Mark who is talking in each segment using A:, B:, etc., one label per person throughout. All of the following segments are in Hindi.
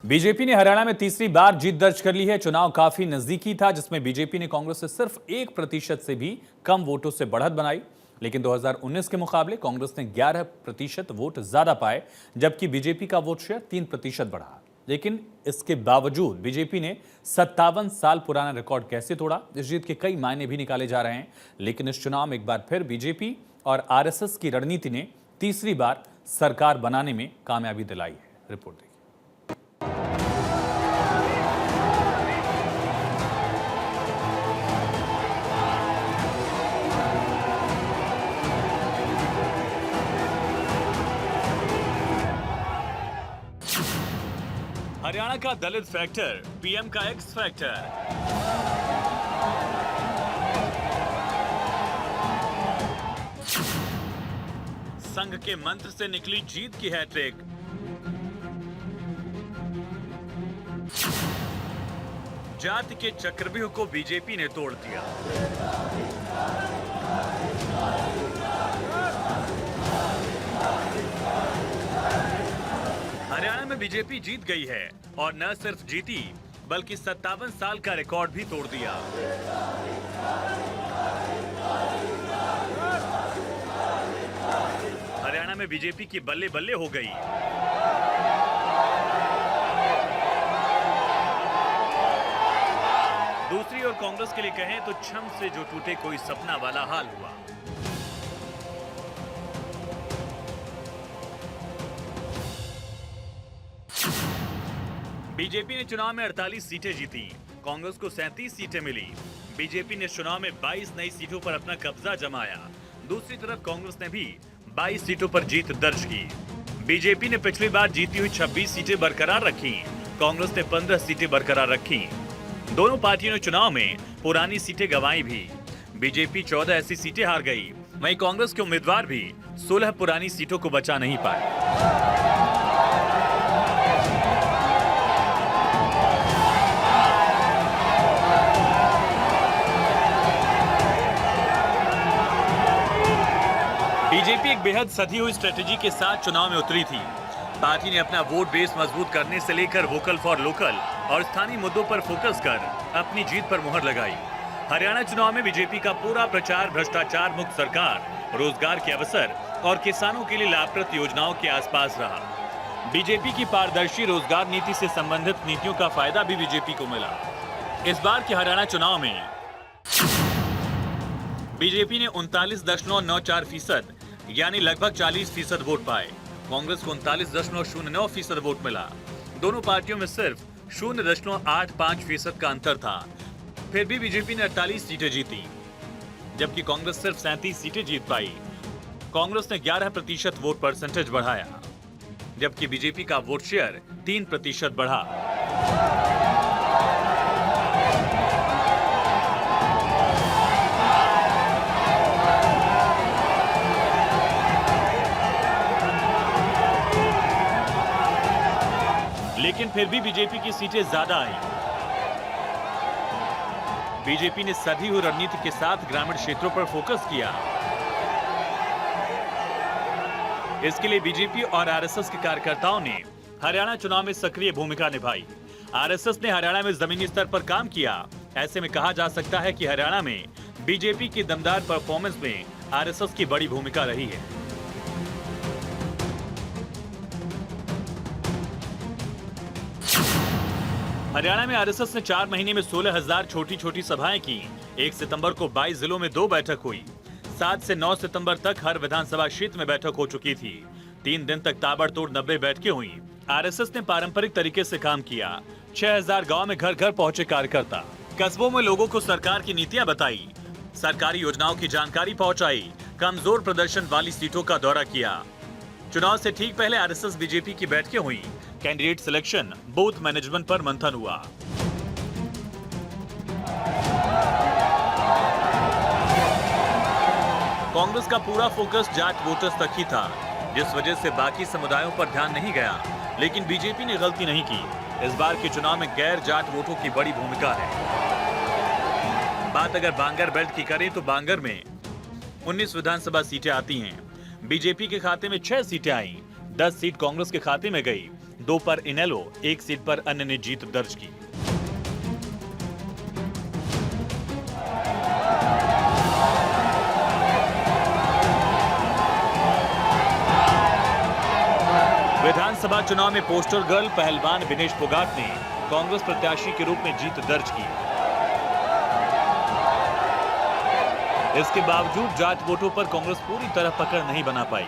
A: बीजेपी ने हरियाणा में तीसरी बार जीत दर्ज कर ली है। चुनाव काफी नजदीकी था, जिसमें बीजेपी ने कांग्रेस से सिर्फ 1% से भी कम वोटों से बढ़त बनाई। लेकिन 2019 के मुकाबले कांग्रेस ने 11% वोट ज्यादा पाए, जबकि बीजेपी का वोट शेयर 3% बढ़ा। लेकिन इसके बावजूद बीजेपी ने 57 साल पुराना रिकॉर्ड कैसे तोड़ा, इस जीत के कई मायने भी निकाले जा रहे हैं। लेकिन इस चुनाव में एक बार फिर बीजेपी और आरएसएस की रणनीति ने तीसरी बार सरकार बनाने में कामयाबी दिलाई है। रिपोर्ट देखिए। हरियाणा का दलित फैक्टर, पीएम का एक्स फैक्टर। संघ के मंत्र से निकली जीत की हैट्रिक। जाति के चक्रव्यूह को बीजेपी ने तोड़ दिया। हरियाणा में बीजेपी जीत गई है और न सिर्फ जीती बल्कि 57 साल का रिकॉर्ड भी तोड़ दिया। हरियाणा में बीजेपी की बल्ले बल्ले हो गई। दूसरी ओर कांग्रेस के लिए कहें तो छम से जो टूटे कोई सपना वाला हाल हुआ। बीजेपी ने चुनाव में 48 सीटें जीती, कांग्रेस को 37 सीटें मिली। बीजेपी ने चुनाव में 22 नई सीटों पर अपना कब्जा जमाया। दूसरी तरफ कांग्रेस ने भी 22 सीटों पर जीत दर्ज की। बीजेपी ने पिछली बार जीती हुई 26 सीटें बरकरार रखी, कांग्रेस ने 15 सीटें बरकरार रखी। दोनों पार्टियों ने चुनाव में पुरानी सीटें गंवाई भी। बीजेपी 14 ऐसी सीटें हार गई, वहीं कांग्रेस के उम्मीदवार भी 16 पुरानी सीटों को बचा नहीं पाए। बीजेपी एक बेहद सधी हुई स्ट्रेटेजी के साथ चुनाव में उतरी थी। पार्टी ने अपना वोट बेस मजबूत करने से लेकर वोकल फॉर लोकल और स्थानीय मुद्दों पर फोकस कर अपनी जीत पर मुहर लगाई। हरियाणा चुनाव में बीजेपी का पूरा प्रचार भ्रष्टाचार मुक्त सरकार, रोजगार के अवसर और किसानों के लिए लाभप्रद योजनाओं के आसपास रहा। बीजेपी की पारदर्शी रोजगार नीति से संबंधित नीतियों का फायदा भी बीजेपी को मिला। इस बार के हरियाणा चुनाव में बीजेपी ने 39.94% यानी लगभग 40% वोट पाए। कांग्रेस को 39.09% वोट मिला। दोनों पार्टियों में सिर्फ 0.85% का अंतर था। फिर भी बीजेपी ने 48 सीटें जीती, जबकि कांग्रेस सिर्फ 37 सीटें जीत पाई। कांग्रेस ने 11% वोट परसेंटेज बढ़ाया, जबकि बीजेपी का वोट शेयर 3% बढ़ा। लेकिन फिर भी बीजेपी की सीटें ज्यादा आई। बीजेपी ने सधी हुई रणनीति के साथ ग्रामीण क्षेत्रों पर फोकस किया। इसके लिए बीजेपी और आरएसएस के कार्यकर्ताओं ने हरियाणा चुनाव में सक्रिय भूमिका निभाई। आरएसएस ने हरियाणा में जमीनी स्तर पर काम किया। ऐसे में कहा जा सकता है कि हरियाणा में बीजेपी की दमदार परफॉर्मेंस में आरएसएस की बड़ी भूमिका रही है। हरियाणा में आरएसएस ने 4 महीने में 16,000 छोटी छोटी सभाएं की। 1 सितंबर को 22 जिलों में 2 बैठक हुई। 7 से 9 सितंबर तक हर विधानसभा क्षेत्र में बैठक हो चुकी थी। 3 दिन तक ताबड़तोड़ 90 बैठकें हुई। आरएसएस ने पारंपरिक तरीके से काम किया। 6,000 गांव में घर घर पहुंचे कार्यकर्ता। कस्बों में लोगों को सरकार की नीतियां बताई, सरकारी योजनाओं की जानकारी पहुंचाई, कमजोर प्रदर्शन वाली सीटों का दौरा किया। चुनाव से ठीक पहले आरएसएस बीजेपी की बैठकें हुई। कैंडिडेट सिलेक्शन, बूथ मैनेजमेंट पर मंथन हुआ। कांग्रेस का पूरा फोकस जाट वोटर्स तक ही था, जिस वजह से बाकी समुदायों पर ध्यान नहीं गया। लेकिन बीजेपी ने गलती नहीं की। इस बार के चुनाव में गैर जाट वोटों की बड़ी भूमिका है। बात अगर बांगर बेल्ट की करें तो बांगर में 19 विधानसभा सीटें आती हैं। बीजेपी के खाते में 6 सीटें आईं, 10 सीट कांग्रेस के खाते में गई। 2 पर इनेलो, 1 सीट पर अन्य ने जीत दर्ज की। विधानसभा चुनाव में पोस्टर गर्ल पहलवान विनेश फोगाट ने कांग्रेस प्रत्याशी के रूप में जीत दर्ज की। इसके बावजूद जाट वोटों पर कांग्रेस पूरी तरह पकड़ नहीं बना पाई।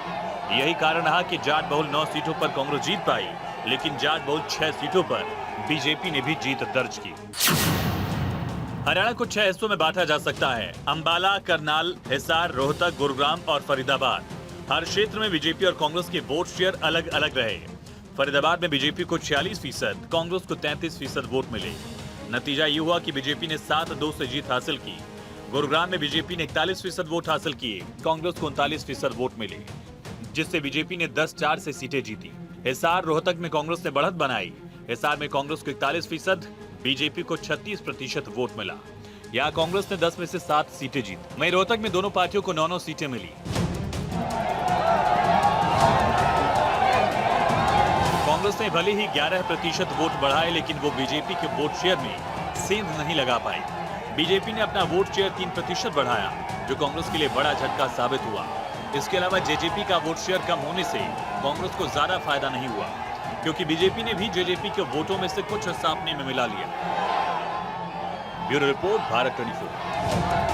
A: यही कारण रहा कि जाट बहुल 9 सीटों पर कांग्रेस जीत पाई, लेकिन जाट बहुल 6 सीटों पर बीजेपी ने भी जीत दर्ज की। हरियाणा को 6 हिस्सों में बांटा जा सकता है: अंबाला, करनाल, हिसार, रोहतक, गुरुग्राम और फरीदाबाद। हर क्षेत्र में बीजेपी और कांग्रेस के वोट शेयर अलग अलग रहे। फरीदाबाद में बीजेपी को 46%, कांग्रेस को 33% वोट मिले। नतीजा ये हुआ कि बीजेपी ने 7-2 से जीत हासिल की। गुरुग्राम में बीजेपी ने 41% वोट हासिल किए, कांग्रेस को 39% वोट मिले, जिससे बीजेपी ने 10-4 से सीटें जीती। हिसार, रोहतक में कांग्रेस ने बढ़त बनाई। हिसार में कांग्रेस को 41%, बीजेपी को 36% वोट मिला। यहाँ कांग्रेस ने 10 में से 7 सीटें जीती। वहीं रोहतक में दोनों पार्टियों को 9-9 सीटें मिली। कांग्रेस ने भले ही 11% वोट बढ़ाए, लेकिन वो बीजेपी के वोट शेयर में सेंध नहीं लगा पाई। बीजेपी ने अपना वोट शेयर 3% बढ़ाया, जो कांग्रेस के लिए बड़ा झटका साबित हुआ। इसके अलावा जेजेपी का वोट शेयर कम होने से कांग्रेस को ज्यादा फायदा नहीं हुआ, क्योंकि बीजेपी ने भी जेजेपी के वोटों में से कुछ हिस्सा अपने में मिला लिया। Bureau report, Bharat 24।